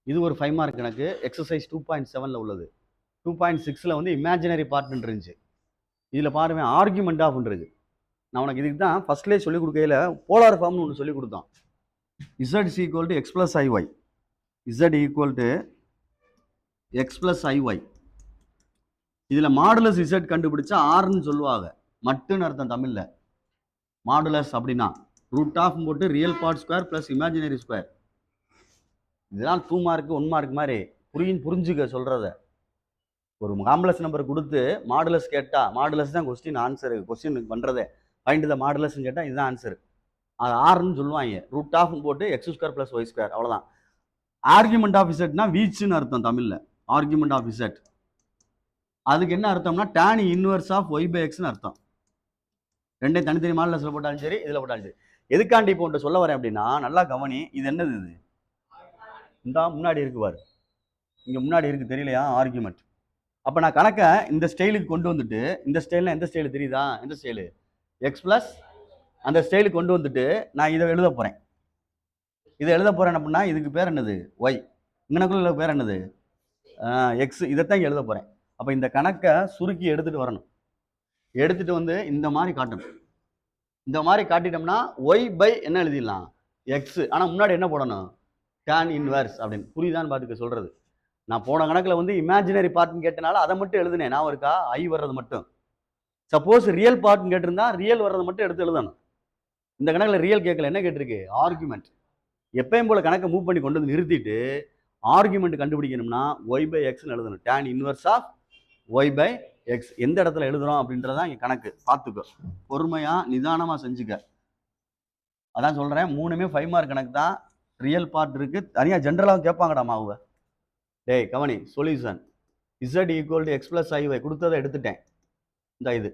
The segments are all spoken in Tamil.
இது ஒரு 5 மார்க் கணக்கு. எக்ஸசைஸ் 2.7ல உள்ளது. 2.6ல வந்து இமேஜினரி பார்ட்னு இருந்துச்சு. இதில் பாருங்க ஆர்குமெண்ட் ஆஃப் இருக்கு. நான் உனக்கு இதுக்கு தான் ஃபர்ஸ்ட்லேயே சொல்லிக் கொடுக்கையில போலார் ஃபார்ம்னு ஒன்று சொல்லிக் கொடுத்தான். Z is equal to x plus iy. Z equal to x plus iy. இதில் மாடுலஸ் Z கண்டுபிடிச்சா ஆர்னு சொல்லுவாங்க. மட்டுன்னு அர்த்தம் தமிழில். மாடுலஸ் அப்படின்னா ரூட் ஆஃப் போட்டு real part square plus imaginary square. இதெல்லாம் 2 மார்க் 1 மார்க் மாதிரி புரிஞ்சுக்க சொல்றத. ஒரு காம்ப்ளெக்ஸ் நம்பர் கொடுத்து மாடுலஸ் கேட்டா, மாடுலஸ் தான் கொஸ்டின் பண்றதே. ஃபைண்ட் த மாடுலஸ் கேட்டா இதுதான் ஆன்சர். அது ஆர்னு சொல்லுவாங்க. ரூட் ஆஃப் போட்டு X square plus Y square, அவ்வளவுதான். ஆர்குமெண்ட் ஆஃப் இசட்னா வீச்சுன்னு அர்த்தம் தமிழ்ல. ஆர்குமெண்ட் ஆஃப் இசட் அதுக்கு என்ன அர்த்தம்னா tan inverse of Y by எக்ஸ்னு அர்த்தம். ரெண்டையும் தனித்தனி மாடுலஸ்ல போட்டாலும் சரி, இதுல போட்டாலும் சரி. எதுக்காண்டி இப்போ சொல்ல வரேன் அப்படின்னா, நல்லா கவனி. இது என்னது? இது இந்த முன்னாடி இருக்கு பாரு, இங்க முன்னாடி இருக்கு தெரியலையா? ஆர்குமெண்ட். அப்ப நான் கணக்கை இந்த ஸ்டைலுக்கு கொண்டு வந்துட்டு, இந்த ஸ்டைல்னா எந்த ஸ்டைல் தெரியுதா? எந்த ஸ்டைலு? எக்ஸ் பிளஸ் அந்த ஸ்டைலுக்கு கொண்டு வந்துட்டு நான் இதை எழுத போறேன். இதை எழுத போறேன் அப்படின்னா இதுக்கு பேர் என்னது? ஒய். இங்கனக்குள்ள பேர் என்னது? எக்ஸ். இதைத்தான் எழுத போறேன். அப்ப இந்த கணக்கை சுருக்கி எடுத்துட்டு வரணும். எடுத்துட்டு வந்து இந்த மாதிரி காட்டணும். இந்த மாதிரி காட்டிட்டோம்னா ஒய் பை என்ன எழுதிடலாம்? எக்ஸ். ஆனா முன்னாடி என்ன போடணும்? tan இன்வர்ஸ் அப்படின்னு. புரியுதான்னு பார்த்துக்க சொல்றது. நான் போன கணக்குல வந்து இமேஜினரி பார்ட்னு கேட்டனால அதை மட்டும் எழுதுனேன். நான் இருக்கா? ஐ வர்றது மட்டும். சப்போஸ் ரியல் பார்ட்னு கேட்டிருந்தா ரியல் வர்றது மட்டும் எடுத்து எழுதணும். இந்த கணக்குல ரியல் கேட்கல. என்ன கேட்டிருக்கு? ஆர்குமெண்ட். எப்பயும் போல கணக்கை மூவ் பண்ணி கொண்டு வந்து நிறுத்திட்டு ஆர்குமெண்ட் கண்டுபிடிக்கணும்னா ஒய் பை எக்ஸ்னு எழுதணும். tan inverse of Y by X. எந்த இடத்துல எழுதுறோம் அப்படின்றதான் இங்க கணக்கு. பார்த்துக்கோ, பொறுமையா நிதானமா செஞ்சுக்க. அதான் சொல்றேன், 3மே 5 மார்க் கணக்கு தான். ரியல் பார்ட் இருக்கு, தனியா ஜென்ரலாக கேட்பாங்கடா மாவுவ. டேய் கவனி, solution z equal to X plus I கொடுத்ததை எடுத்துட்டேன். இந்த இது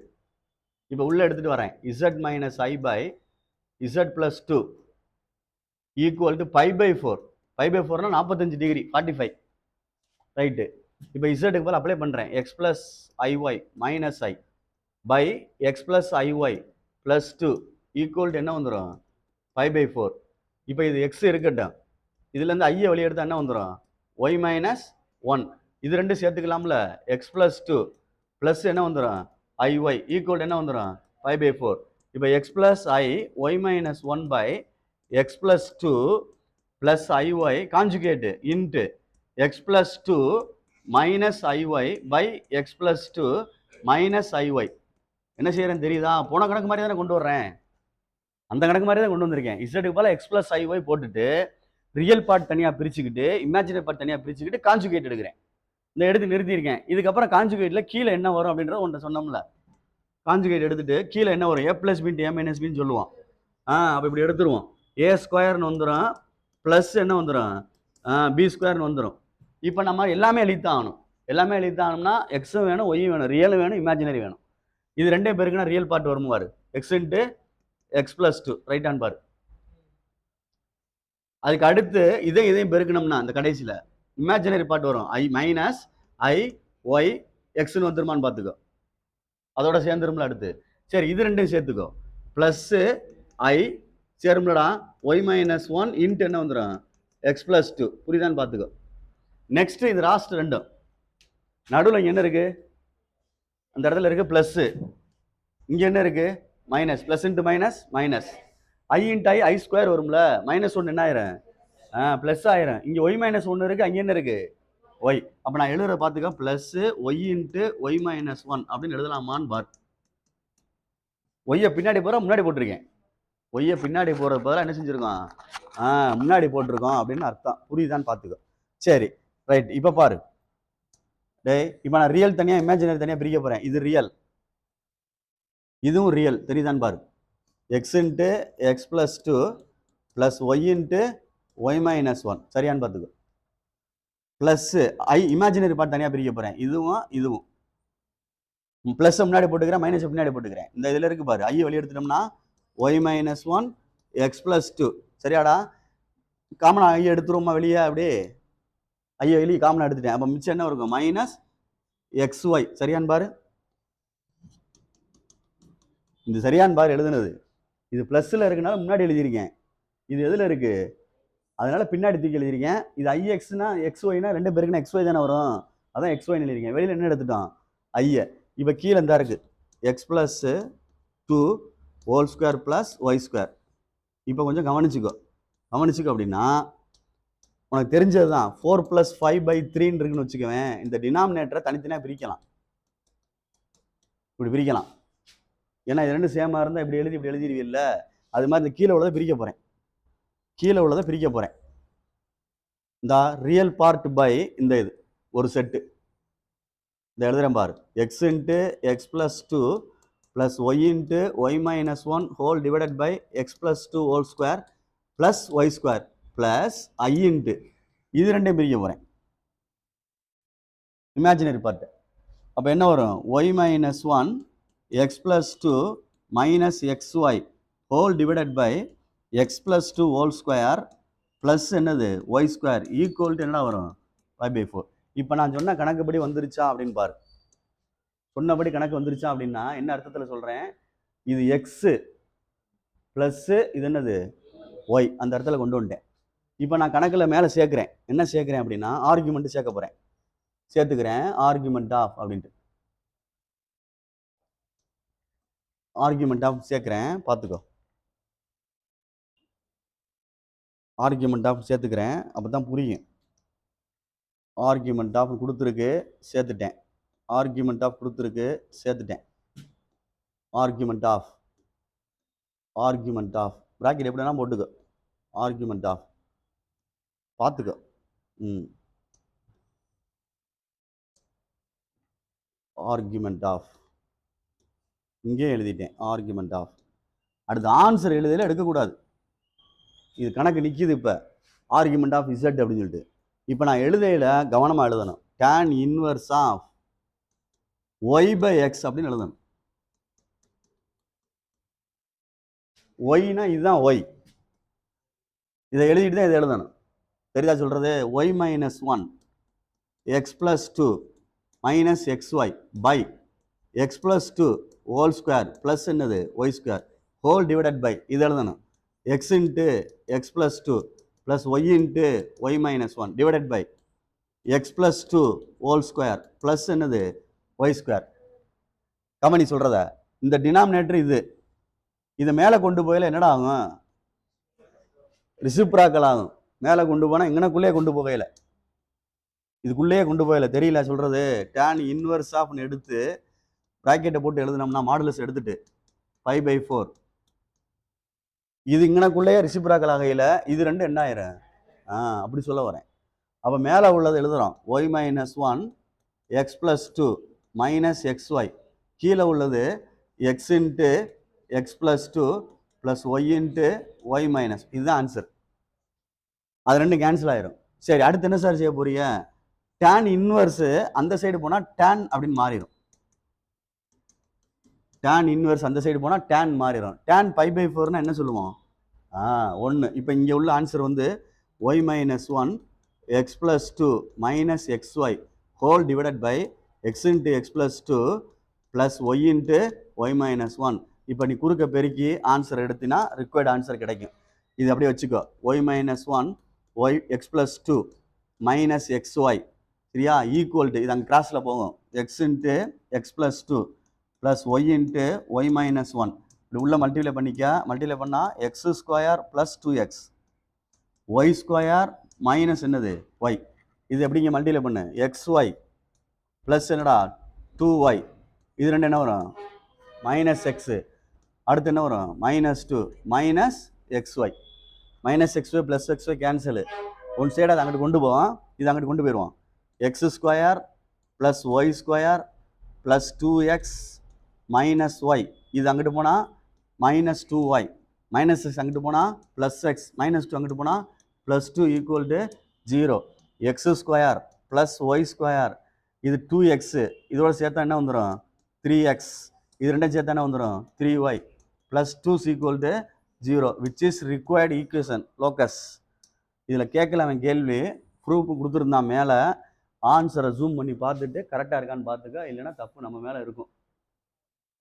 இப்போ உள்ள எடுத்துட்டு வரேன். z minus I by z plus 2 equal to pi by 4. Pi by 4னா 45 டிகிரி, 45. ரைட்டு. இப்போ இசட்டுக்கு போல அப்ளை பண்றேன். X plus I Y minus I by X plus I Y plus 2 equal to என்ன வந்துடும்? Pi by 4. இப்போ இது எக்ஸ் இருக்கட்டும். இதுல இருந்து ஐயை வெளியே எடுத்தா என்ன வந்துடும்? Y minus 1. இது ரெண்டும் சேர்த்துக்கலாம்ல. எக்ஸ் பிளஸ் 2 பிளஸ் என்ன வந்துடும்? ஐஒய் ஈக்குவல் என்ன வந்துடும்? Pi by 4. இப்போ X plus I Y minus 1 by X plus 2 plus I Y conjugate into X plus 2 minus I Y by X plus 2 minus I Y. என்ன செய்யறேன்னு தெரியுதா? போன கணக்கு மாதிரி தானே கொண்டு வர்றேன். அந்த கணக்கு மாதிரி தான் கொண்டு வந்திருக்கேன். இசட்டுக்கு போல எக்ஸ் பிளஸ் ஐஒய் போட்டுட்டு ரியல் பார்ட் தனியா பிரிச்சுக்கிட்டு இமேஜினரி பார்ட் தனியா பிரிச்சுக்கிட்டு கான்ஜுகேட் எடுக்கிறேன். இந்த எடுத்து நிறுத்தியிருக்கேன். இதுக்கப்புறம் கான்ஜுகேட்ல கீழே என்ன வரும் அப்படின்றத ஒன்று சொன்னோம்ல. கான்ஜுகேட் எடுத்துட்டு கீழே என்ன வரும்? ஏ பிளஸ் பின்ட்டு ஏ மைனஸ் பின்னு சொல்லுவோம். அப்போ இப்படி எடுத்துருவோம். ஏ ஸ்கொயர்னு வந்துடும், பிளஸ் என்ன வந்துடும்? பி ஸ்கொயர்னு வந்துடும். இப்போ நம்ம எல்லாமே எழுதித்தான் ஆகணும். எல்லாமே எழுதித்தான் ஆகணும்னா எக்ஸும் வேணும், ஒய்யும் வேணும், ரியலும் வேணும், இமேஜினரி வேணும். இது ரெண்டே பேருக்குன்னா ரியல் பார்ட் வருமாறு X into X plus 2 right hand பார். அதுக்கு அடுத்து இதையும் பெருக்கணும்னா இந்த கடைசியில இமேஜினரி பார்ட் வரும். ஐ மைனஸ் ஐ ஒய் எக்ஸ்னு வந்துருமான்னு பார்த்துக்கோ. அதோட சேர்ந்துரும்ல அடுத்து. சரி, இது ரெண்டையும் சேர்த்துக்கோ. பிளஸ் ஐ சேரும்லடா ஒய் மைனஸ் 1 இன்ட்டு என்ன வந்துடும்? X plus 2. புரியுதான்னு பார்த்துக்கோ. நெக்ஸ்ட் இது லாஸ்ட் ரெண்டும். நடுவில் என்ன இருக்கு? அந்த இடத்துல இருக்கு பிளஸ். இங்க என்ன இருக்கு? Minus. Plus into minus minus. I into I square வரும்ல. மைனஸ் 1 என்ன ஆயிரும்? பிளஸ் ஆயிரும். இங்க ஒய் மைனஸ் 1 இருக்கு, அங்க என்ன இருக்கு? ஒய். அப்ப நான் எழுதுற பாத்துக்க, plus Y into Y minus 1 அப்படின்னு எழுதலாமான்னு பார். ஒய்யை பின்னாடி போற முன்னாடி போட்டிருக்கேன். ஒய்யை பின்னாடி போறது பதிலாக என்ன செஞ்சிருக்கோம்? முன்னாடி போட்டிருக்கோம் அப்படின்னு அர்த்தம். புரியுதான்னு பாத்துக்கோ. சரி ரைட். இப்ப பாரு டேய், இப்ப நான் ரியல் தனியா இமேஜினரி தனியா பிரிக்க போறேன். இது ரியல், இதுவும் ரியல். தெரியுதான்னு பாரு. X into X plus 2 plus Y into Y minus 1. சரியான்னு பார்த்துக்கோ. பிளஸ் ஐ இமேஜினரி பார்ட் தனியாக பிரிக்க போகிறேன். இதுவும் பிளஸ் முன்னாடி போட்டுக்கிறேன், மைனஸ் பின்னாடி போட்டுக்கிறேன். இந்த இதில் இருக்கு பாரு, ஐ வெளியே எடுத்துட்டோம்னா ஒய் மைனஸ் 1 எக்ஸ் பிளஸ் 2. சரியாடா? காமனா ஐ எடுத்துருவோமா வெளியே? அப்படியே ஐயை வெளியே காமனா எடுத்துட்டேன். அப்போ மிச்சம் என்ன இருக்கும்? Minus X Y. சரியான்னு பாரு. இந்த சரியான்னு பாரு எழுதுனது. இது பிளஸ்ல இருக்குனால முன்னாடி எழுதியிருக்கேன். இது எதுல இருக்கு? அதனால பின்னாடி தூக்கி எழுதிருக்கேன். இது ஐஎக்ஸ்னா எக்ஸ்ஒய்னா 2 பேருக்குன்னா எக்ஸ்ஒய் தானே வரும். அதான் எக்ஸ்ஒய்னு எழுதிருக்கேன். வெளியில் என்ன எடுத்துட்டோம்? ஐய. இப்போ கீழே இந்த இருக்கு X plus 2 whole square plus Y square. இப்போ கொஞ்சம் கவனிச்சுக்கோ அப்படின்னா உனக்கு தெரிஞ்சது தான் 4 + 5/3 இருக்குன்னு வச்சுக்குவேன். இந்த டினாமினேட்டரை தனித்தனியாக பிரிக்கலாம். இப்படி பிரிக்கலாம். ஏன்னா இது ரெண்டு சேமாக இருந்தால் இப்படி எழுதிடுவீல்ல. அது மாதிரி இந்த கீழே உள்ளதை பிரிக்க போகிறேன். இந்த ரியல் பார்ட் பை இந்த இது ஒரு செட்டு இந்த எழுதுறேன் பாரு. X into X plus 2 plus Y into Y minus 1 whole divided by X plus 2 whole square plus Y square plus I into இது ரெண்டையும் பிரிக்க போகிறேன். Imaginary part. அப்போ என்ன வரும்? Y minus 1 X plus 2 minus X Y whole divided by X plus 2 whole square plus என்னது ஒய் ஸ்கொயர் ஈக்குவல் டு என்ன வரும்? 5/4. இப்போ நான் சொன்ன கணக்குப்படி வந்துருச்சா அப்படின்னு பாரு. சொன்னபடி கணக்கு வந்துருச்சா அப்படின்னா என்ன அர்த்தத்தில் சொல்கிறேன்? இது எக்ஸு ப்ளஸ்ஸு இது என்னது ஒய், அந்த இடத்துல கொண்டு வந்துட்டேன். இப்போ நான் கணக்கில் மேலே சேர்க்குறேன். என்ன சேர்க்குறேன் அப்படின்னா ஆர்குமெண்ட் சேர்க்க போகிறேன். சேர்த்துக்கிறேன் ஆர்குமெண்ட் ஆஃப் அப்படின்ட்டு. ஆர்குமெண்ட் ஆஃப் சேர்க்குறேன், பார்த்துக்கோ. ஆர்குமெண்ட் ஆஃப் சேர்த்துக்கிறேன், அப்போ தான் புரியும். ஆர்குமெண்ட் ஆஃப் கொடுத்துருக்கு, சேர்த்துட்டேன். ஆர்குமெண்ட் ஆஃப் கொடுத்துருக்கு, சேர்த்துட்டேன். ஆர்குமெண்ட் ஆஃப் ப்ராக்கெட் எப்படின்னா போட்டுக்கோ. ஆர்குமெண்ட் ஆஃப் பார்த்துக்கோ. ஆர்குமெண்ட் ஆஃப் இங்கே எழுதிட்டேன். Argument of. அடுத்து ஆன்சர் எழுதியில் எடுக்கக்கூடாது. இது கணக்கு நிற்கிது. இப்போ ஆர்குமெண்ட் ஆஃப் இசட் அப்படின்னு சொல்லிட்டு இப்போ நான் எழுதையில் கவனமாக எழுதணும். tan inverse of Y by X அப்படின்னு எழுதணும். ஒய்னா இதுதான் ஒய். இதை எழுதிட்டு தான் இதை எழுதணும். தெரியுதா சொல்கிறது? Y minus 1 X plus 2 minus X Y by X plus 2 whole square plus என்னது Y square whole divided by இது எழுதணும். X into X plus 2 plus Y into Y minus 1 divided by X plus 2 whole square plus என்னது ஒய் ஸ்கொயர். கமனி சொல்கிறத இந்த டினாமினேட்டர் இது. இதை மேலே கொண்டு போயில என்னடா ஆகும்? ரிசிப்ராக்கல் ஆகும். மேலே கொண்டு போனால் இங்கனக்குள்ளேயே கொண்டு போகையில இதுக்குள்ளேயே கொண்டு போகல. தெரியல சொல்கிறது? tan இன்வர்ஸ் ஆஃப்னு எடுத்து ப்ராக்கெட்டை போட்டு எழுதுனோம்னா மாடுலஸ் எடுத்துட்டு 5/4 இது இங்கனக்குள்ளேயே ரிசிப்ராக்கல் ஆகையில் இது ரெண்டு என்ன ஆயிரும்? அப்படி சொல்ல வரேன். அப்போ மேலே உள்ளதை எழுதுகிறோம். Y minus 1 X plus 2 minus X Y. கீழே உள்ளது X into X plus 2 plus Y into Y minus. இதுதான் ஆன்சர். அது ரெண்டு கேன்சல் ஆயிரும். சரி, அடுத்து என்ன சார் செய்ய போறீங்க? tan இன்வர்ஸு அந்த சைடு போனால் tan அப்படின்னு மாறிடும். tan இன்வர்ஸ் அந்த சைடு போனால் tan மாறிடும். tan π/4னா என்ன சொல்லுவோம்? 1. இப்போ இங்கே உள்ள ஆன்சர் வந்து Y minus 1 X plus 2 minus X Y whole divided by X into X plus 2 plus Y into Y minus 1. இப்போ நீ குறுக்க பெருக்கி ஆன்சர் எடுத்தினா ரிக்வயர்டு ஆன்சர் கிடைக்கும். இது அப்படியே வச்சுக்கோ. Y minus 1 Y X plus 2 minus X Y சரியா ஈக்குவல் டு இது அங்கே கிராஸில் போகும். X into X plus 2 plus Y into Y minus 1 இப்படி உள்ள மல்டிப்ளை பண்ணிக்க. மல்டிப்ளை பண்ணால் X square plus 2x Y square minus என்னது ஒய். இது எப்படிங்க மல்டிப்ளை பண்ணு? எக்ஸ் ஒய் ப்ளஸ் என்னடா 2y. இது ரெண்டு என்ன வரும்? Minus X. அடுத்து என்ன வரும்? Minus 2 minus X Y. Minus X Y plus X Y cancel. One side அதை அங்கிட்டு கொண்டு போவோம், இது அங்கிட்டு கொண்டு போயிடுவோம். X square plus Y square plus 2x minus Y. இது அங்கிட்டு போனால் மைனஸ் 2y. மைனஸ் எக்ஸ் அங்கிட்டு போனால் ப்ளஸ் எக்ஸ் மைனஸ் 2 அங்கிட்டு போனால் plus 2 equal to 0. X square plus Y square இது 2x. இதோட சேர்த்தா என்ன வந்துடும்? 3x. இது ரெண்டும் சேர்த்தா என்ன வந்துடும்? 3y plus 2 equal to 0 which is required equation locus. இதில் கேட்கல அவன் கேள்வி. ப்ரூஃப் கொடுத்துருந்தான். மேலே ஆன்சரை ஜூம் பண்ணி பார்த்துட்டு கரெக்டாக இருக்கான்னு பார்த்துக்க, இல்லைன்னா தப்பு நம்ம மேலே இருக்கும்.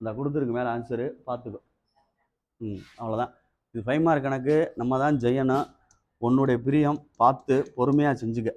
இந்த கொடுத்துருக்கு மேலே ஆன்சரு பார்த்துக்கோ. அவ்வளோதான். இது 5 மார்க் கணக்கு. நம்ம தான் செய்யணும். உன்னுடைய பிரியம் பார்த்து பொறுமையாக செஞ்சுக்க.